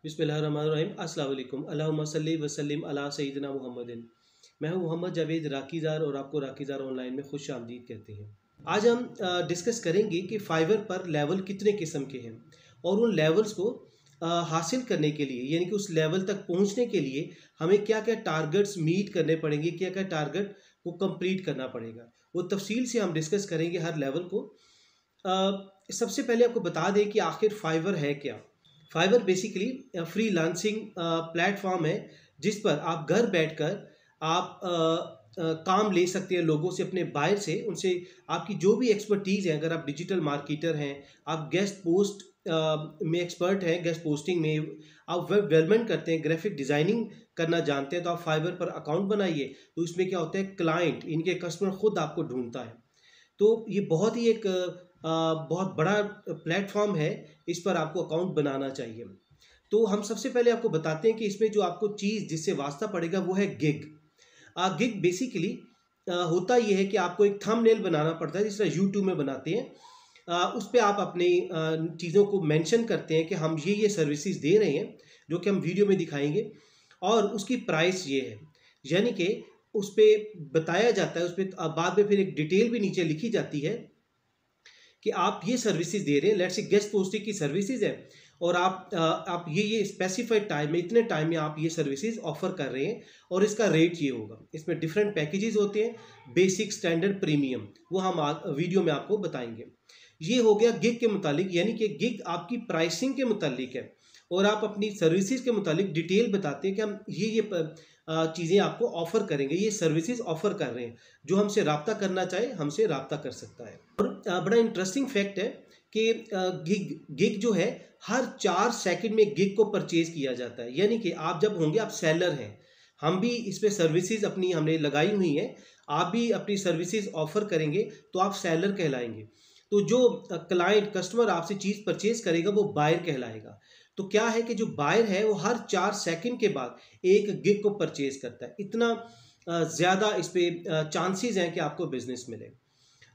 बिस्मिल्लाहिर्रहमानिर्रहीम। अस्सलाम वालेकुम। अल्लाहुम्मा सल्ली व सल्लिम अला सय्यिदिना मुहम्मदिन। मैं हूं मोहम्मद जावेद राकीज़ार और आपको राकीज़ार ऑनलाइन में खुश आमदीद कहते हैं। आज हम डिस्कस करेंगे कि फाइवर पर लेवल कितने किस्म के हैं और उन लेवल्स को हासिल करने के लिए, यानी कि उस लेवल तक पहुंचने के लिए हमें क्या क्या टारगेट्स मीट करने पड़ेंगे, क्या क्या टारगेट को कंप्लीट करना पड़ेगा। वो तफसील से हम डिस्कस करेंगे हर लेवल को। सबसे पहले आपको बता दें कि आखिर फाइवर है क्या। फाइवर बेसिकली फ्रीलांसिंग प्लेटफॉर्म है जिस पर आप घर बैठकर आप काम ले सकते हैं लोगों से, अपने बायर से, उनसे आपकी जो भी एक्सपर्टीज़ है। अगर आप डिजिटल मार्केटर हैं, आप गेस्ट पोस्ट में एक्सपर्ट हैं, गेस्ट पोस्टिंग में आप वेब डेवलपमेंट करते हैं, ग्राफिक डिज़ाइनिंग करना जानते हैं, तो आप फाइवर पर अकाउंट बनाइए। तो इसमें क्या होता है, क्लाइंट, इनके कस्टमर खुद आपको ढूंढता है। तो ये बहुत ही एक बहुत बड़ा प्लेटफॉर्म है, इस पर आपको अकाउंट बनाना चाहिए। तो हम सबसे पहले आपको बताते हैं कि इसमें जो आपको चीज़ जिससे वास्ता पड़ेगा वो है गिग। गिग बेसिकली होता ये है कि आपको एक थंबनेल बनाना पड़ता है, जिस तरह यूट्यूब में बनाते हैं। उस पर आप अपनी चीज़ों को मेंशन करते हैं कि हम ये सर्विसेज दे रहे हैं, जो कि हम वीडियो में दिखाएंगे, और उसकी प्राइस ये है। यानी कि उस पर बताया जाता है, उस पर बाद में फिर एक डिटेल भी नीचे लिखी जाती है कि आप ये सर्विसेज दे रहे हैं। लेट्स से गेस्ट पोस्टिंग की सर्विसेज है और आप ये स्पेसिफाइड टाइम में, इतने टाइम में आप ये सर्विसेज ऑफर कर रहे हैं और इसका रेट ये होगा। इसमें डिफरेंट पैकेजेस होते हैं, बेसिक, स्टैंडर्ड, प्रीमियम, वो हम वीडियो में आपको बताएंगे। ये हो गया गिग के मुतालिक, यानी कि गिग आपकी प्राइसिंग के मुतालिक है और आप अपनी सर्विसेज के मुतालिक डिटेल बताते हैं कि हम ये चीज़ें आपको ऑफ़र करेंगे, ये सर्विसेज ऑफ़र कर रहे हैं। जो हमसे रब्ता करना चाहे हमसे रब्ता कर सकता है। और बड़ा इंटरेस्टिंग फैक्ट है कि गिग जो है, हर 4 सेकंड में गिग को परचेज किया जाता है। यानी कि आप जब होंगे, आप सेलर हैं, हम भी इस पर सर्विसेज अपनी हमने लगाई हुई हैं, आप भी अपनी सर्विसेज ऑफ़र करेंगे तो आप सेलर कहलाएंगे। तो जो क्लाइंट, कस्टमर आपसे चीज़ परचेज करेगा वो बायर कहलाएगा। तो क्या है कि जो बायर है वो हर 4 सेकंड के बाद एक गिग को परचेज करता है। इतना ज़्यादा इस पर चांसेस हैं कि आपको बिजनेस मिले।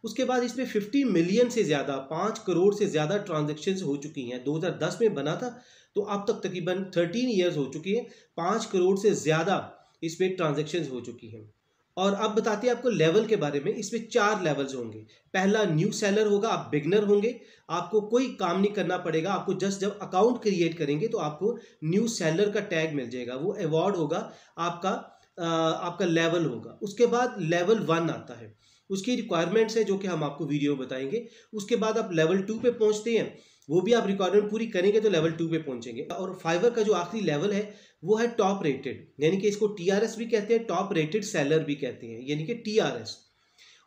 उसके बाद इसमें 50 मिलियन से ज़्यादा, 5 करोड़ से ज़्यादा ट्रांजैक्शंस हो चुकी हैं। 2010 में बना था, तो अब तक तकरीबन 13 ईयर्स हो चुकी है। 5 करोड़ से ज़्यादा इसमें ट्रांजैक्शंस हो चुकी हैं। और अब बताते हैं आपको लेवल के बारे में। इसमें 4 लेवल्स होंगे। पहला न्यू सेलर होगा, आप बिगनर होंगे, आपको कोई काम नहीं करना पड़ेगा। आपको जस्ट जब अकाउंट क्रिएट करेंगे तो आपको न्यू सेलर का टैग मिल जाएगा, वो अवार्ड होगा आपका लेवल होगा। उसके बाद लेवल 1 आता है, उसकी रिक्वायरमेंट्स है जो कि हम आपको वीडियो में बताएंगे। उसके बाद आप लेवल 2 पे पहुंचते हैं, वो भी आप रिक्वायरमेंट पूरी करेंगे तो लेवल 2 पे पहुंचेंगे। और फाइवर का जो आखिरी लेवल है वो है टॉप रेटेड, यानी कि इसको TRS भी कहते हैं, टॉप रेटेड सेलर भी कहते हैं, यानी कि TRS।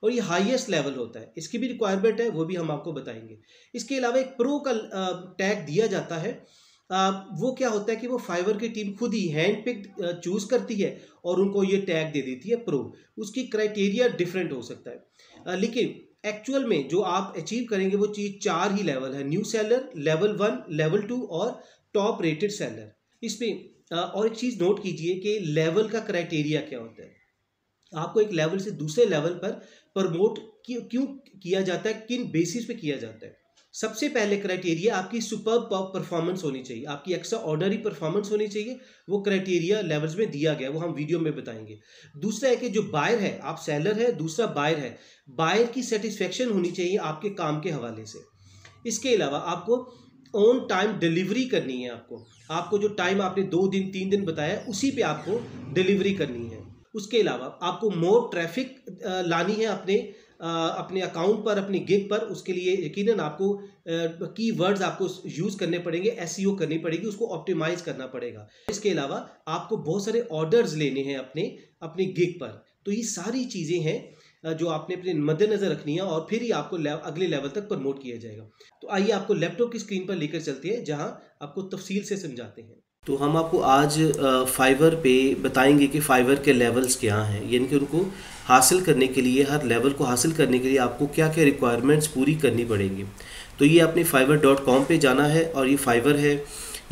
और ये हाईएस्ट लेवल होता है, इसकी भी रिक्वायरमेंट है, वो भी हम आपको बताएंगे। इसके अलावा एक प्रो का टैग दिया जाता है। वो क्या होता है कि वो फाइवर की टीम खुद ही हैंड पिक चूज करती है और उनको ये टैग दे देती है प्रो। उसकी क्राइटेरिया डिफरेंट हो सकता है, लेकिन एक्चुअल में जो आप अचीव करेंगे वो चीज़ 4 ही लेवल है: न्यू सेलर, लेवल 1, लेवल 2 और टॉप रेटेड सेलर। इसमें और एक चीज़ नोट कीजिए कि लेवल का क्राइटेरिया क्या होता है। आपको एक लेवल से दूसरे लेवल पर प्रमोट क्यों किया जाता है, किन बेसिस पे किया जाता है। सबसे पहले क्राइटेरिया आपकी सुपर परफॉर्मेंस होनी चाहिए, आपकी एक्स्ट्रा ऑर्डनरी परफॉर्मेंस होनी चाहिए। वो क्राइटेरिया लेवल्स में दिया गया, वो हम वीडियो में बताएंगे। दूसरा है कि जो बायर है, आप सेलर है, दूसरा बायर है, बायर की सेटिस्फेक्शन होनी चाहिए आपके काम के हवाले से। इसके अलावा आपको ऑन टाइम डिलीवरी करनी है। आपको जो टाइम आपने 2 दिन 3 दिन बताया है, उसी पे आपको डिलीवरी करनी है। उसके अलावा आपको मोर ट्रैफिक लानी है अपने अकाउंट पर, अपनी गिग पर। उसके लिए यकीनन आपको कीवर्ड्स आपको यूज़ करने पड़ेंगे, SEO करनी पड़ेगी, उसको ऑप्टिमाइज़ करना पड़ेगा। इसके अलावा आपको बहुत सारे ऑर्डर्स लेने हैं अपनी गिग पर। तो ये सारी चीज़ें हैं जो आपने अपने मद्देनज़र रखनी है और फिर ही आपको अगले लेवल तक प्रमोट किया जाएगा। तो आइए आपको लैपटॉप की स्क्रीन पर लेकर चलते हैं, जहां आपको तफसील से समझाते हैं। तो हम आपको आज फाइवर पे बताएंगे कि फाइवर के लेवल्स क्या हैं, यानी कि उनको हासिल करने के लिए, हर लेवल को हासिल करने के लिए आपको क्या क्या रिक्वायरमेंट्स पूरी करनी पड़ेंगी। तो ये अपने fiverr.com पे जाना है और ये फाइवर है।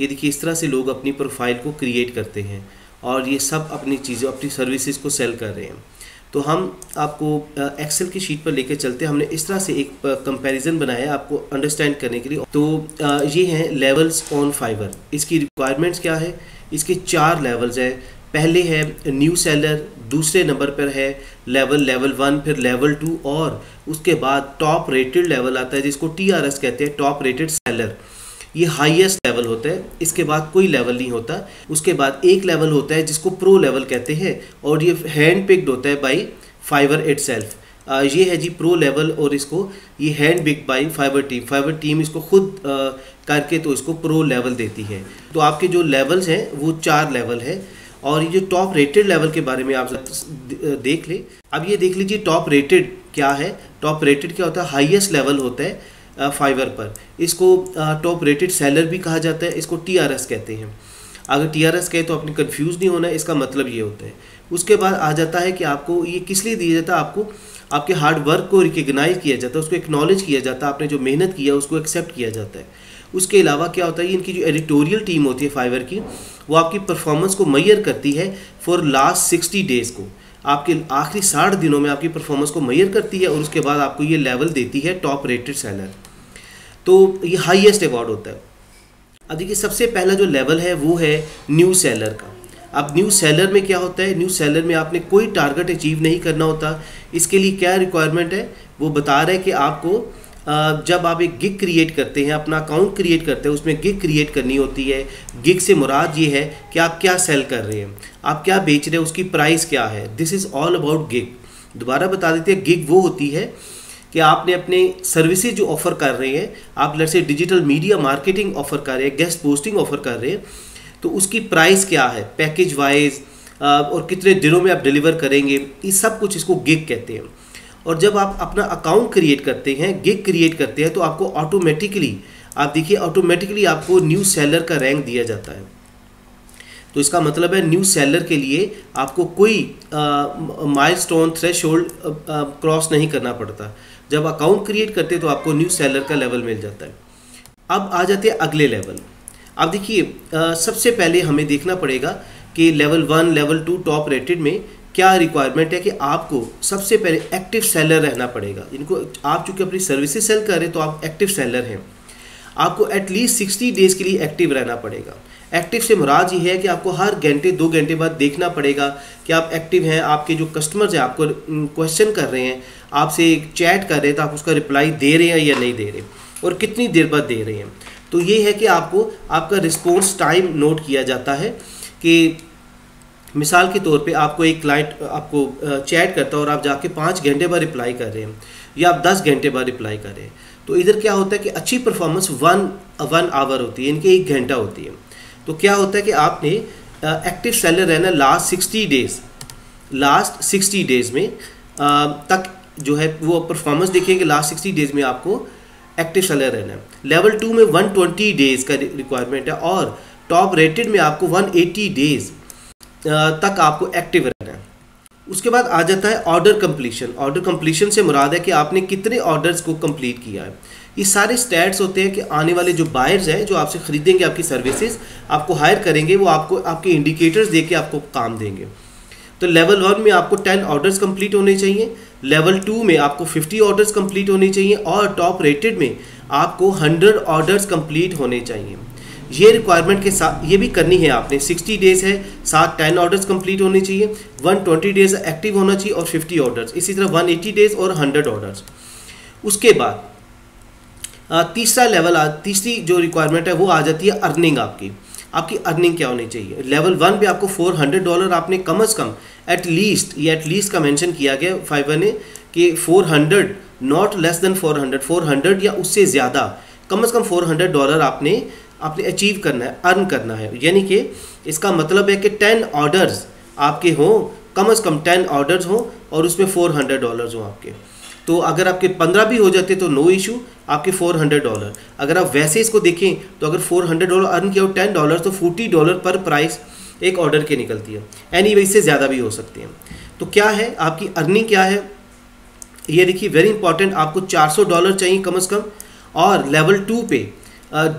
ये देखिए, इस तरह से लोग अपनी प्रोफाइल को क्रिएट करते हैं और ये सब अपनी चीज़ें, अपनी सर्विसेज को सेल कर रहे हैं। तो हम आपको एक्सेल की शीट पर लेकर चलते हैं। हमने इस तरह से एक कंपैरिजन बनाया है आपको अंडरस्टैंड करने के लिए। तो ये हैं लेवल्स ऑन फाइवर। इसकी रिक्वायरमेंट्स क्या है? इसके 4 लेवल्स है। पहले है न्यू सेलर, दूसरे नंबर पर है लेवल 1, फिर लेवल 2 और उसके बाद टॉप रेटेड लेवल आता है जिसको TRS कहते हैं, टॉप रेटेड सेलर। ये हाईएस्ट लेवल होता है, इसके बाद कोई लेवल नहीं होता। उसके बाद एक लेवल होता है जिसको प्रो लेवल कहते हैं और ये हैंड पिक्ड होता है बाय फाइवर इटसेल्फ। ये है जी प्रो लेवल और इसको ये hand picked by Fiverr team इसको खुद करके तो इसको प्रो लेवल देती है। तो आपके जो लेवल्स हैं वो 4 लेवल है। और ये जो टॉप रेटेड लेवल के बारे में आप देख ले। अब ये देख लीजिए टॉप रेटेड क्या है। टॉप रेटेड क्या होता है? हाईएस्ट लेवल होता है फाइवर पर। इसको टॉप रेटेड सेलर भी कहा जाता है, इसको TRS कहते हैं। अगर TRS कहे तो आपने कंफ्यूज नहीं होना है, इसका मतलब ये होता है। उसके बाद आ जाता है कि आपको ये किस लिए दिया जाता है? आपको आपके हार्ड वर्क को रिकग्नाइज किया जाता है, उसको एक्नॉलेज किया जाता है, आपने जो मेहनत किया उसको एक्सेप्ट किया जाता है। उसके अलावा क्या होता है, इनकी जो एडिटोरियल टीम होती है फाइवर की, वो आपकी परफॉर्मेंस को मैयर करती है फॉर लास्ट 60 डेज़ को। आपके आखिरी 60 दिनों में आपकी परफॉर्मेंस को मैयर करती है और उसके बाद आपको ये लेवल देती है टॉप रेटेड सेलर। तो ये हाईएस्ट अवार्ड होता है। अब देखिए सबसे पहला जो लेवल है वो है न्यू सेलर का। अब न्यू सेलर में क्या होता है? न्यू सेलर में आपने कोई टारगेट अचीव नहीं करना होता। इसके लिए क्या रिक्वायरमेंट है? वो बता रहा है कि आपको जब आप एक गिग क्रिएट करते हैं, अपना अकाउंट क्रिएट करते हैं, उसमें गिग क्रिएट करनी होती है। गिग से मुराद ये है कि आप क्या सेल कर रहे हैं, आप क्या बेच रहे हैं, उसकी प्राइस क्या है। This is all about gig. दोबारा बता देते हैं, गिग वो होती है कि आपने अपने सर्विसेज जो ऑफ़र कर रहे हैं, आप let's say digital media marketing offer कर रहे हैं, गेस्ट पोस्टिंग ऑफ़र कर रहे हैं, तो उसकी प्राइस क्या है पैकेज वाइज और कितने दिनों में आप डिलीवर करेंगे, ये सब कुछ इसको गिग कहते हैं। और जब आप अपना अकाउंट क्रिएट करते हैं, गिग क्रिएट करते हैं, तो आपको ऑटोमेटिकली आप देखिए ऑटोमेटिकली आपको न्यू सेलर का रैंक दिया जाता है। तो इसका मतलब है न्यू सेलर के लिए आपको कोई माइलस्टोन थ्रेशोल्ड क्रॉस नहीं करना पड़ता। जब अकाउंट क्रिएट करते हैं तो आपको न्यू सेलर का लेवल मिल जाता है। अब आ जाते हैं अगले लेवल। अब देखिए सबसे पहले हमें देखना पड़ेगा कि लेवल 1 लेवल 2 टॉप रेटेड में क्या रिक्वायरमेंट है कि आपको सबसे पहले एक्टिव सेलर रहना पड़ेगा। इनको आप चूँकि अपनी सर्विसेज सेल कर रहे हैं तो आप एक्टिव सेलर हैं, आपको एटलीस्ट 60 डेज़ के लिए एक्टिव रहना पड़ेगा। एक्टिव से मुराद ये है कि आपको हर घंटे 2 घंटे बाद देखना पड़ेगा कि आप एक्टिव हैं। आपके जो कस्टमर्स हैं आपको क्वेश्चन कर रहे हैं, आपसे चैट कर रहे हैं, तो आप उसका रिप्लाई दे रहे हैं या नहीं दे रहे और कितनी देर बाद दे रहे हैं। तो ये है कि आपको आपका रिस्पॉन्स टाइम नोट किया जाता है कि मिसाल के तौर पे आपको एक क्लाइंट आपको चैट करता है और आप जाके 5 घंटे बाद रिप्लाई कर रहे हैं या आप 10 घंटे बाद रिप्लाई कर रहे हैं। तो इधर क्या होता है कि अच्छी परफॉर्मेंस 1 आवर होती है, इनकी 1 घंटा होती है। तो क्या होता है कि आपने एक्टिव सेलर रहना लास्ट 60 डेज़ में तक जो है वो परफॉर्मेंस देखेंगे। लास्ट 60 डेज़ में आपको एक्टिव सेलर रहना है। लेवल 2 में 120 डेज़ का रिक्वायरमेंट है और टॉप रेटेड में आपको 180 डेज़ तक आपको एक्टिव रहना है। उसके बाद आ जाता है ऑर्डर कंप्लीशन। ऑर्डर कंप्लीशन से मुराद है कि आपने कितने ऑर्डर्स को कंप्लीट किया है। ये सारे स्टैट्स होते हैं कि आने वाले जो बायर्स हैं जो आपसे ख़रीदेंगे आपकी सर्विसेज, आपको हायर करेंगे, वो आपको आपके इंडिकेटर्स दे के आपको काम देंगे। तो लेवल 1 में आपको 10 ऑर्डर्स कंप्लीट होने चाहिए, लेवल 2 में आपको 50 ऑर्डर्स कंप्लीट होने चाहिए और टॉप रेटेड में आपको 100 ऑर्डर्स कंप्लीट होने चाहिए। ये रिक्वायरमेंट के साथ ये भी करनी है आपने। 60 डेज़ है, साथ 10 ऑर्डर्स कंप्लीट होने चाहिए, 120 डेज़ एक्टिव होना चाहिए और 50 ऑर्डर्स, इसी तरह 180 डेज़ और 100 ऑर्डर्स। उसके बाद तीसरी जो रिक्वायरमेंट है वो आ जाती है अर्निंग। आपकी अर्निंग क्या होनी चाहिए। लेवल 1 पे आपको $400 आपने कम अज़ कम एटलीस्ट का मेंशन किया गया फाइवर ने कि 400 नॉट लेस देन 400 या उससे ज़्यादा, कम अज़ कम $400 आपने अचीव करना है, अर्न करना है। यानी कि इसका मतलब है कि 10 ऑर्डर्स आपके हों, कम अज़ कम 10 ऑर्डर्स हों और उसमें $400 हों आपके। तो अगर आपके 15 भी हो जाते तो नो इशू, आपके $400। अगर आप वैसे इसको देखें तो अगर $400 अर्न किया हो $10 तो $40 पर प्राइस एक ऑर्डर के निकलती है। एनीवे इससे ज़्यादा भी हो सकते हैं। तो क्या है आपकी अर्निंग क्या है, ये देखिए वेरी इंपॉर्टेंट। आपको $400 चाहिए कम अज़ कम और लेवल 2 पे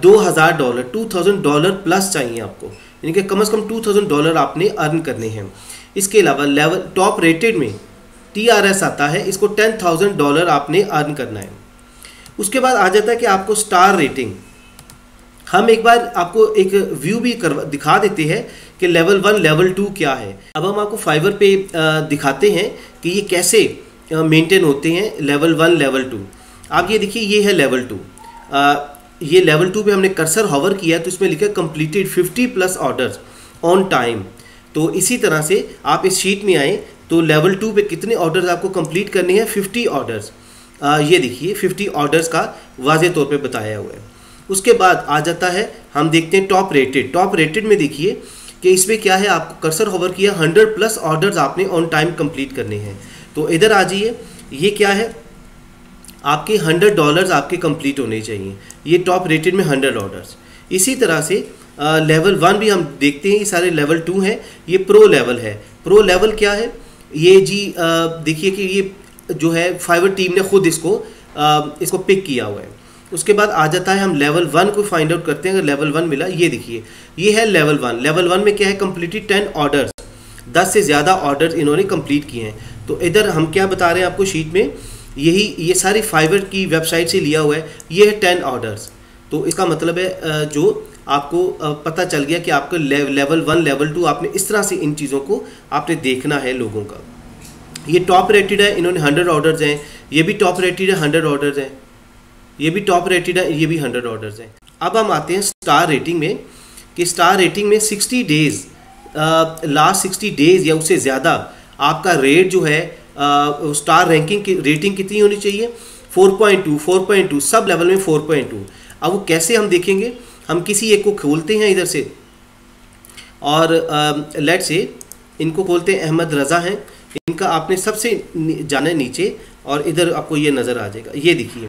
$2000 प्लस चाहिए आपको, यानी कि कम से कम $2000 आपने अर्न करने हैं। इसके अलावा लेवल टॉप रेटेड में TRS आता है, इसको $10,000 आपने अर्न करना है। उसके बाद आ जाता है कि आपको स्टार रेटिंग। हम एक बार आपको एक व्यू भी दिखा देते हैं कि लेवल 1 लेवल 2 क्या है। अब हम आपको फाइवर पे दिखाते हैं कि ये कैसे मेंटेन होते हैं लेवल 1 लेवल 2। आप ये देखिए, ये है लेवल 2। ये लेवल 2 पे हमने कर्सर हॉवर किया तो इसमें लिखा कंप्लीटेड 50+ ऑर्डर्स ऑन टाइम। तो इसी तरह से आप इस शीट में आए तो लेवल 2 पे कितने ऑर्डर्स आपको कंप्लीट करने हैं, 50 ऑर्डर्स। ये देखिए 50 ऑर्डर्स का वाज़ेह तौर पे बताया हुआ है। उसके बाद आ जाता है, हम देखते हैं टॉप रेटेड। टॉप रेटेड में देखिए कि इसमें क्या है, आपको कर्सर होवर किया 100+ ऑर्डर्स आपने ऑन टाइम कंप्लीट करने हैं। तो इधर आ जाइए, ये क्या है, आपके $100 आपके कंप्लीट होने चाहिए। ये टॉप रेटेड में 100 ऑर्डर्स। इसी तरह से लेवल 1 भी हम देखते हैं, ये सारे लेवल 2 हैं। ये प्रो लेवल है। प्रो लेवल क्या है, ये जी देखिए कि ये जो है फाइवर टीम ने खुद इसको पिक किया हुआ है। उसके बाद आ जाता है, हम लेवल 1 को फाइंड आउट करते हैं। अगर लेवल 1 मिला, ये देखिए ये है लेवल 1। लेवल 1 में क्या है, कंप्लीटेड 10 ऑर्डर्स, 10 से ज़्यादा ऑर्डर्स इन्होंने कंप्लीट किए हैं। तो इधर हम क्या बता रहे हैं आपको शीट में, ये सारी फाइवर की वेबसाइट से लिया हुआ है। ये है 10 ऑर्डर्स। तो इसका मतलब है जो आपको पता चल गया कि आपको लेवल 1 लेवल 2 आपने इस तरह से इन चीज़ों को आपने देखना है लोगों का। ये टॉप रेटेड है, इन्होंने 100 ऑर्डर्स हैं। ये भी टॉप रेटेड है, 100 ऑर्डर्स हैं। ये भी टॉप रेटेड है, ये भी 100 ऑर्डर्स हैं। अब हम आते हैं स्टार रेटिंग में, कि स्टार रेटिंग में 60 डेज़, लास्ट 60 डेज़ या उससे ज़्यादा आपका रेट जो है, स्टार रैंकिंग की रेटिंग कितनी होनी चाहिए, 4.2 सब लेवल में 4.2। अब वो कैसे हम देखेंगे, हम किसी एक को खोलते हैं इधर से, और लेट से इनको खोलते हैं, अहमद रज़ा हैं, इनका आपने सबसे जाना है नीचे, और इधर आपको ये नज़र आ जाएगा। ये देखिए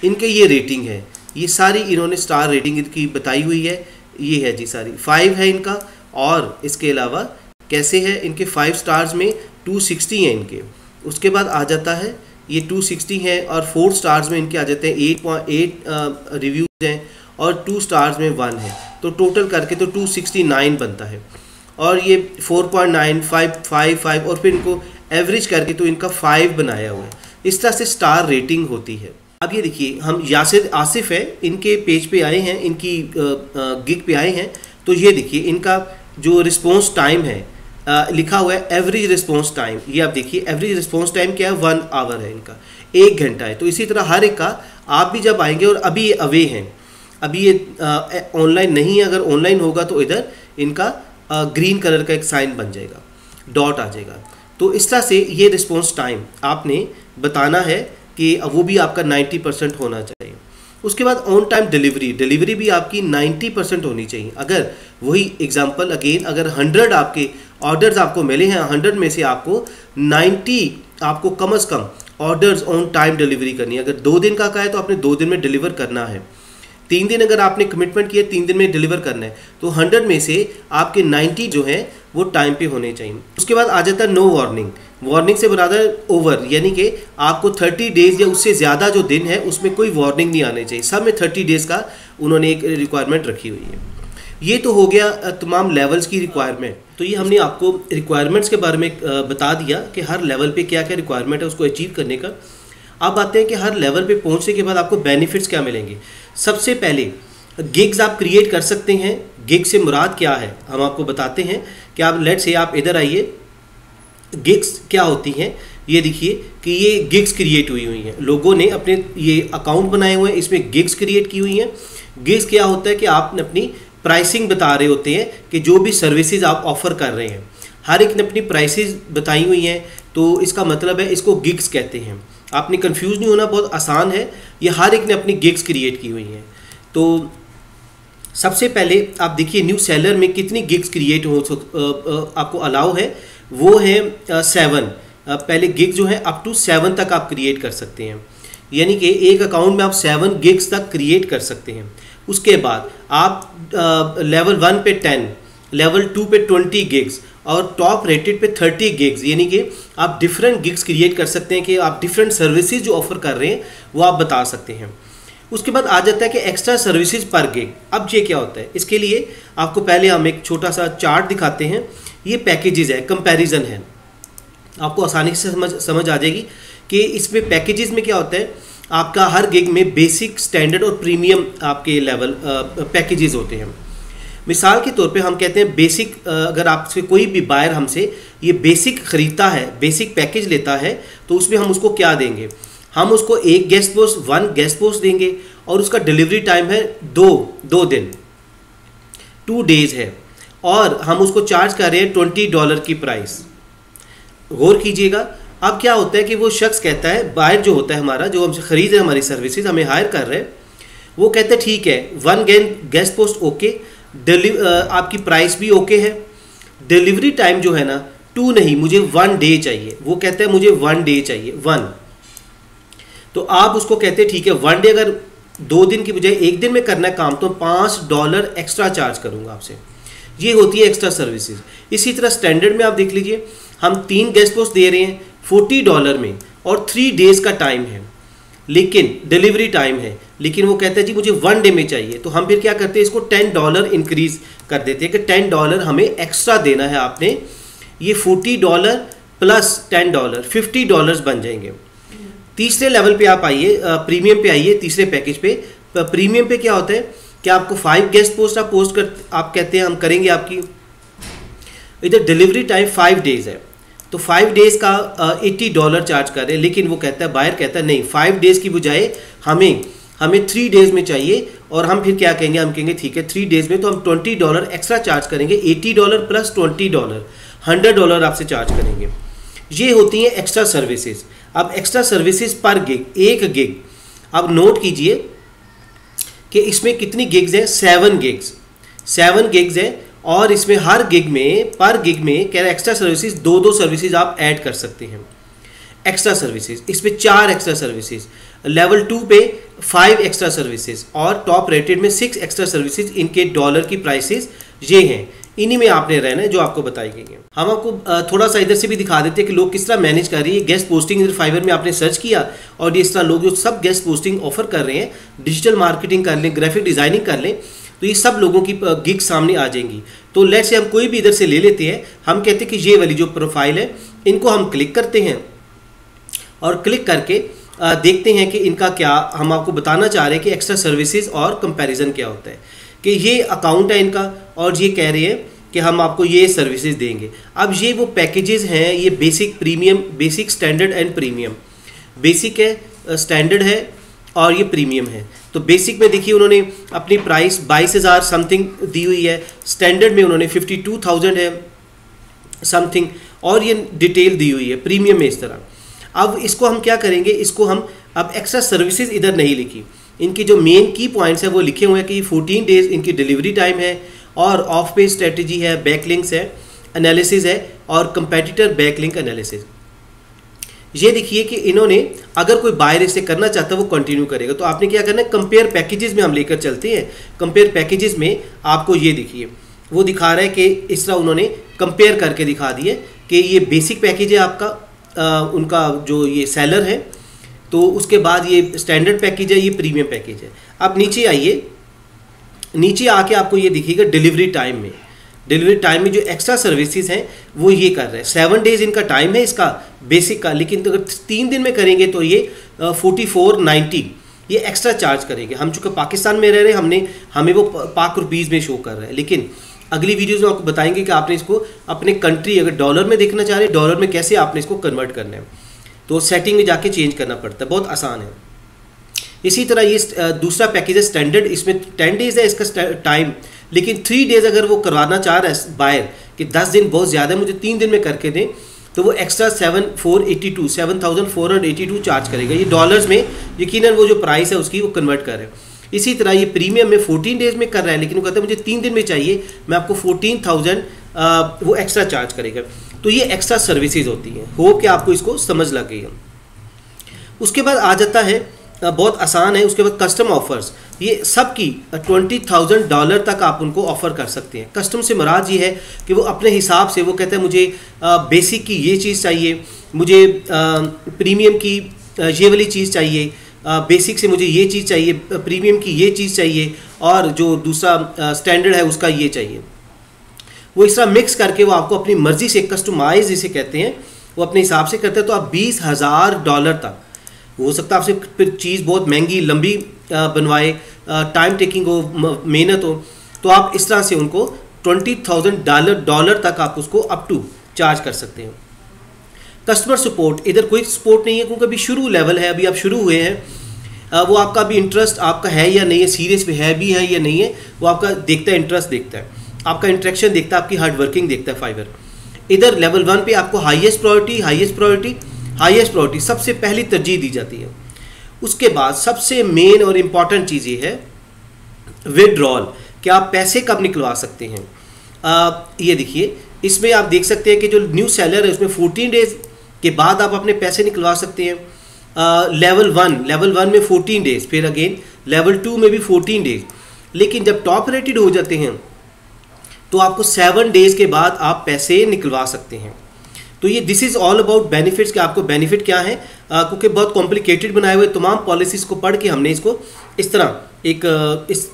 इनके ये रेटिंग है, ये सारी इन्होंने स्टार रेटिंग इनकी बताई हुई है। ये है जी सारी 5 है इनका, और इसके अलावा कैसे है, इनके 5 स्टार्स में 260 हैं इनके। उसके बाद आ जाता है ये 260 है, और 4 स्टार्स में इनके आ जाते हैं 8.8 रिव्यूज़ हैं, और 2 स्टार्स में 1 है। तो टोटल करके तो 269 बनता है। और ये 4.9 5 और फिर इनको एवरेज करके तो इनका 5 बनाया हुआ है। इस तरह से स्टार रेटिंग होती है। अब ये देखिए, हम यासिर आसिफ है, इनके पेज पे आए हैं, इनकी गिग पे आए हैं। तो ये देखिए इनका जो रिस्पॉन्स टाइम है, लिखा हुआ है एवरेज रिस्पॉन्स टाइम। ये आप देखिए एवरेज रिस्पॉन्स टाइम क्या है, 1 आवर है इनका, 1 घंटा है। तो इसी तरह हर एक का आप भी जब आएंगे, और अभी ये अवे हैं, अभी ये ऑनलाइन नहीं है, अगर ऑनलाइन होगा तो इधर इनका ग्रीन कलर का एक साइन बन जाएगा, डॉट आ जाएगा। तो इस तरह से ये रिस्पॉन्स टाइम आपने बताना है कि वो भी आपका 90% होना चाहिए। उसके बाद ऑन टाइम डिलीवरी भी आपकी 90% होनी चाहिए। अगर वही एग्जांपल अगेन, अगर 100 आपके ऑर्डर्स आपको मिले हैं, 100 में से आपको 90 आपको कम से कम ऑर्डर्स ऑन टाइम डिलीवरी करनी है। अगर 2 दिन का है तो आपने 2 दिन में डिलीवर करना है। 3 दिन अगर आपने कमिटमेंट किया 3 दिन में डिलीवर करना है, तो 100 में से आपके 90 जो है वो टाइम पे होने चाहिए। उसके बाद आ जाता है नो वार्निंग। वार्निंग से बराबर ओवर, यानी कि आपको 30 डेज़ या उससे ज़्यादा जो दिन है उसमें कोई वार्निंग नहीं आनी चाहिए। सब में 30 डेज़ का उन्होंने एक रिक्वायरमेंट रखी हुई है। ये तो हो गया तमाम लेवल्स की रिक्वायरमेंट। तो ये हमने आपको रिक्वायरमेंट्स के बारे में बता दिया कि हर लेवल पे क्या क्या रिक्वायरमेंट है उसको अचीव करने का। अब आते हैं कि हर लेवल पे पहुंचने के बाद आपको बेनिफिट्स क्या मिलेंगे। सबसे पहले गिग्स आप क्रिएट कर सकते हैं। गिग से मुराद क्या है हम आपको बताते हैं कि आप लेट से आप इधर आइए, गिग्स क्या होती हैं ये देखिए कि ये गिग्स क्रिएट हुई हैं। लोगों ने अपने ये अकाउंट बनाए हुए हैं, इसमें गिग्स क्रिएट की हुई हैं। गिग्स क्या होता है कि आप अपनी प्राइसिंग बता रहे होते हैं कि जो भी सर्विसेज आप ऑफ़र कर रहे हैं, हर एक ने अपनी प्राइसेस बताई हुई हैं, तो इसका मतलब है इसको गिग्स कहते हैं। आपने कंफ्यूज नहीं होना, बहुत आसान है। ये हर एक ने अपनी गिग्स क्रिएट की हुई हैं। तो सबसे पहले आप देखिए न्यू सेलर में कितनी गिग्स क्रिएट हो आपको अलाउ है, वो है 7। पहले गिग जो है अप टू 7 तक आप क्रिएट कर सकते हैं, यानी कि एक अकाउंट में आप 7 गिग्स तक क्रिएट कर सकते हैं। उसके बाद आप लेवल 1 पे 10, लेवल 2 पे 20 गिग्स और टॉप रेटेड पे 30 गिग्स, यानी कि आप डिफरेंट गिग्स क्रिएट कर सकते हैं कि आप डिफरेंट सर्विसेज जो ऑफर कर रहे हैं वो आप बता सकते हैं। उसके बाद आ जाता है कि एक्स्ट्रा सर्विसेज पर गिग। अब ये क्या होता है, इसके लिए आपको पहले हम एक छोटा सा चार्ट दिखाते हैं। ये पैकेजेस है, कंपैरिजन है। आपको आसानी से समझ आ जाएगी कि इसमें पैकेजेस में क्या होता है। आपका हर गिग में बेसिक, स्टैंडर्ड और प्रीमियम आपके लेवल पैकेजेस होते हैं। मिसाल के तौर पे हम कहते हैं बेसिक, अगर आपसे कोई भी बायर हमसे ये बेसिक ख़रीदता है, बेसिक पैकेज लेता है, तो उसमें हम उसको क्या देंगे, हम उसको एक गेस्ट पोस्ट, 1 गेस्ट पोस्ट देंगे और उसका डिलीवरी टाइम है 2 दिन, 2 डेज़ है, और हम उसको चार्ज कर रहे हैं $20 की प्राइस। गौर कीजिएगा। अब क्या होता है कि वो शख्स कहता है, बायर जो होता है हमारा, जो हमसे ख़रीद रहे हमारी सर्विसेज, हमें हायर कर रहे हैं, वो कहते हैं ठीक है 1 गेस्ट पोस्ट ओके, आपकी प्राइस भी ओके है, डिलीवरी टाइम जो है ना 2 नहीं, मुझे 1 डे चाहिए। वो कहता है मुझे 1 डे चाहिए, 1। तो आप उसको कहते हैं ठीक है 1 डे, अगर 2 दिन की बजाय 1 दिन में करना है काम, तो $5 एक्स्ट्रा चार्ज करूँगा आपसे। ये होती है एक्स्ट्रा सर्विसेज। इसी तरह स्टैंडर्ड में आप देख लीजिए, हम 3 गेस्ट पोस्ट दे रहे हैं $40 में और 3 डेज़ का टाइम है, लेकिन डिलीवरी टाइम है, लेकिन वो कहता है जी मुझे 1 डे में चाहिए। तो हम फिर क्या करते हैं, इसको $10 इंक्रीज़ कर देते हैं कि $10 हमें एक्स्ट्रा देना है आपने। ये $40 प्लस $10 $50 बन जाएंगे। तीसरे लेवल पे आप आइए, प्रीमियम पे आइए, तीसरे पैकेज पे। प्रीमियम पे क्या होता है कि आपको 5 गेस्ट पोस्ट आप कहते हैं हम करेंगे आपकी, इधर डिलीवरी टाइम 5 डेज़ है, तो 5 डेज़ का $80 चार्ज कर रहे हैं, लेकिन वो कहता है, बायर कहता है नहीं, 5 डेज़ की बजाय हमें 3 डेज़ में चाहिए। और हम फिर क्या कहेंगे, हम कहेंगे ठीक है 3 डेज़ में तो हम $20 एक्स्ट्रा चार्ज करेंगे, $80 प्लस $20 $100 आपसे चार्ज करेंगे। ये होती हैं एक्स्ट्रा सर्विसेज। अब एक्स्ट्रा सर्विसेज पर गिग, 1 गिग, अब नोट कीजिए कि इसमें कितनी गिग्स हैं, 7 गिग्स हैं, और इसमें हर गिग में, पर गिग में कह रहे एक्स्ट्रा सर्विसेज 2 सर्विसेज आप ऐड कर सकते हैं। एक्स्ट्रा सर्विसेज इसमें 4 एक्स्ट्रा सर्विसेज, लेवल 2 पे 5 एक्स्ट्रा सर्विसेज और टॉप रेटेड में 6 एक्स्ट्रा सर्विसेज। इनके डॉलर की प्राइसेस ये हैं, इन्हीं में आपने रहना है जो आपको बताई गई हैं। हम आपको थोड़ा सा इधर से भी दिखा देते हैं कि लोग किस तरह मैनेज कर रही है। गेस्ट पोस्टिंग इधर फाइवर में आपने सर्च किया और इस तरह लोग जो सब गेस्ट पोस्टिंग ऑफर कर रहे हैं, डिजिटल मार्केटिंग कर लें, ग्राफिक डिज़ाइनिंग कर लें, तो ये सब लोगों की गिग सामने आ जाएंगी। तो लेट्स से हम कोई भी इधर से ले लेते हैं, हम कहते हैं कि ये वाली जो प्रोफाइल है, इनको हम क्लिक करते हैं और क्लिक करके देखते हैं कि इनका क्या, हम आपको बताना चाह रहे हैं कि एक्स्ट्रा सर्विसेज और कंपैरिजन क्या होता है। कि ये अकाउंट है इनका और ये कह रहे हैं कि हम आपको ये सर्विसेज देंगे। अब ये वो पैकेजेस हैं, ये basic, premium, basic, standard and premium. Basic है, स्टैंडर्ड है और ये प्रीमियम है। तो बेसिक में देखिए उन्होंने अपनी प्राइस 22,000 समथिंग दी हुई है, स्टैंडर्ड में उन्होंने 52,000 है समथिंग, और ये डिटेल दी हुई है प्रीमियम में इस तरह। अब इसको हम क्या करेंगे, इसको हम अब एक्स्ट्रा सर्विसेज इधर नहीं लिखी, इनकी जो मेन की पॉइंट्स है वो लिखे हुए हैं कि 14 डेज़ इनकी डिलीवरी टाइम है, और ऑफ पेज स्ट्रेटजी है, बैकलिंक्स है, एनालिसिस है, और कंपेटिटर बैकलिंक एनालिसिस। ये देखिए कि इन्होंने, अगर कोई बायर इसे करना चाहता है वो कंटिन्यू करेगा। तो आपने क्या करना है, कंपेयर पैकेजेस में हम लेकर चलते हैं। कंपेयर पैकेजेस में आपको ये देखिए वो दिखा रहा है कि इस तरह उन्होंने कंपेयर करके दिखा दिए कि ये बेसिक पैकेज है आपका, उनका जो ये सेलर है, तो उसके बाद ये स्टैंडर्ड पैकेज है, ये प्रीमियम पैकेज है। अब नीचे आइए, नीचे आके आपको ये दिखेगा डिलीवरी टाइम में, डिलीवरी टाइम में जो एक्स्ट्रा सर्विसेज हैं वो ये कर रहे हैं। 7 डेज़ इनका टाइम है इसका बेसिक का, लेकिन अगर 3 दिन में करेंगे तो ये 4490 ये एक्स्ट्रा चार्ज करेंगे। हम चूँकि पाकिस्तान में रह रहे हैं, हमें वो पाक रुपीज़ में शो कर रहा है, लेकिन अगली वीडियोज़ में आपको बताएंगे कि आपने इसको अपने कंट्री, अगर डॉलर में देखना चाह रहे हैं, डॉलर में कैसे आपने इसको कन्वर्ट करना है। तो सेटिंग में जाके चेंज करना पड़ता है, बहुत आसान है। इसी तरह ये दूसरा पैकेज है स्टैंडर्ड, इसमें 10 डेज़ है इसका टाइम, लेकिन 3 डेज़ अगर वो करवाना चाह रहा है बायर कि 10 दिन बहुत ज़्यादा है, मुझे 3 दिन में करके दें, तो वो एक्स्ट्रा 7,482 चार्ज करेगा। ये डॉलर्स में यकीनन वो जो प्राइस है उसकी वो कन्वर्ट कर रहे हैं। इसी तरह ये प्रीमियम में 14 डेज़ में कर रहा है, लेकिन वो कहता है मुझे 3 दिन में चाहिए, मैं आपको 14,000 वो एक्स्ट्रा चार्ज करेगा। तो ये एक्स्ट्रा सर्विसेज होती हैं। होप कि आपको इसको समझ लग गई है। उसके बाद आ जाता है, बहुत आसान है, उसके बाद कस्टम ऑफर्स। ये सब की $20,000 तक आप उनको ऑफ़र कर सकते हैं। कस्टम से मुराद ये है कि वो अपने हिसाब से, वो कहते हैं मुझे बेसिक की ये चीज़ चाहिए, मुझे प्रीमियम की ये वाली चीज़ चाहिए, बेसिक से मुझे ये चीज़ चाहिए, प्रीमियम की ये चीज़ चाहिए, और जो दूसरा स्टैंडर्ड है उसका ये चाहिए। वो इस तरह मिक्स करके वो आपको अपनी मर्ज़ी से कस्टमाइज इसे कहते हैं, वो अपने हिसाब से करते हैं। तो आप $20,000 तक, हो सकता है आपसे फिर चीज़ बहुत महंगी लंबी बनवाए, टाइम टेकिंग हो, मेहनत हो, तो आप इस तरह से उनको $20,000 तक आप उसको अप टू चार्ज कर सकते हैं। कस्टमर सपोर्ट, इधर कोई सपोर्ट नहीं है क्योंकि अभी शुरू लेवल है, अभी आप शुरू हुए हैं। वो आपका भी इंटरेस्ट आपका है या नहीं है, सीरियस पे है भी है या नहीं है, वो आपका देखता है, इंटरेस्ट देखता है, आपका इंटरेक्शन देखता है, आपकी हार्ड वर्किंग देखता है फाइवर। इधर लेवल 1 पे आपको हाईएस्ट प्रायोरिटी सबसे पहली तरजीह दी जाती है। उसके बाद सबसे मेन और इम्पॉर्टेंट चीज़ ये है विड्रॉल, कि आप पैसे कब निकलवा सकते हैं। ये देखिए, इसमें आप देख सकते हैं कि जो न्यू सेलर है उसमें 14 डेज के बाद आप अपने पैसे निकलवा सकते हैं। लेवल वन में 14 डेज, फिर अगेन लेवल 2 में भी 14 डेज, लेकिन जब टॉप रेटेड हो जाते हैं तो आपको 7 डेज के बाद आप पैसे निकलवा सकते हैं। तो ये this is all about benefits, कि आपको बेनिफिट क्या है, क्योंकि बहुत कॉम्प्लिकेटेड बनाए हुए तमाम पॉलिसीज़ को पढ़ के हमने इसको इस तरह एक इस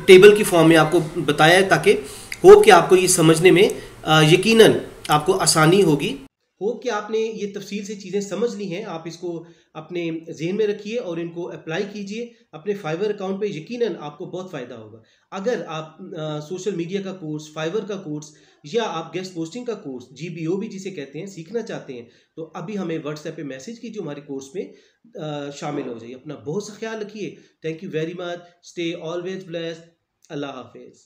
टेबल की फॉर्म में आपको बताया है, ताकि हो कि आपको ये समझने में यकीनन आपको आसानी होगी। हो कि आपने ये तफसील से चीज़ें समझ ली हैं, आप इसको अपने जहन में रखिए और इनको अप्लाई कीजिए अपने फाइवर अकाउंट पे, यकीनन आपको बहुत फ़ायदा होगा। अगर आप सोशल मीडिया का कोर्स, फाइवर का कोर्स या आप गेस्ट पोस्टिंग का कोर्स, GBO भी जिसे कहते हैं, सीखना चाहते हैं, तो अभी हमें व्हाट्सएप पे मैसेज कीजिए, हमारे कोर्स में शामिल हो जाइए। अपना बहुत सा ख्याल रखिए। Thank you very much. Stay always blessed. अल्लाह हाफिज़।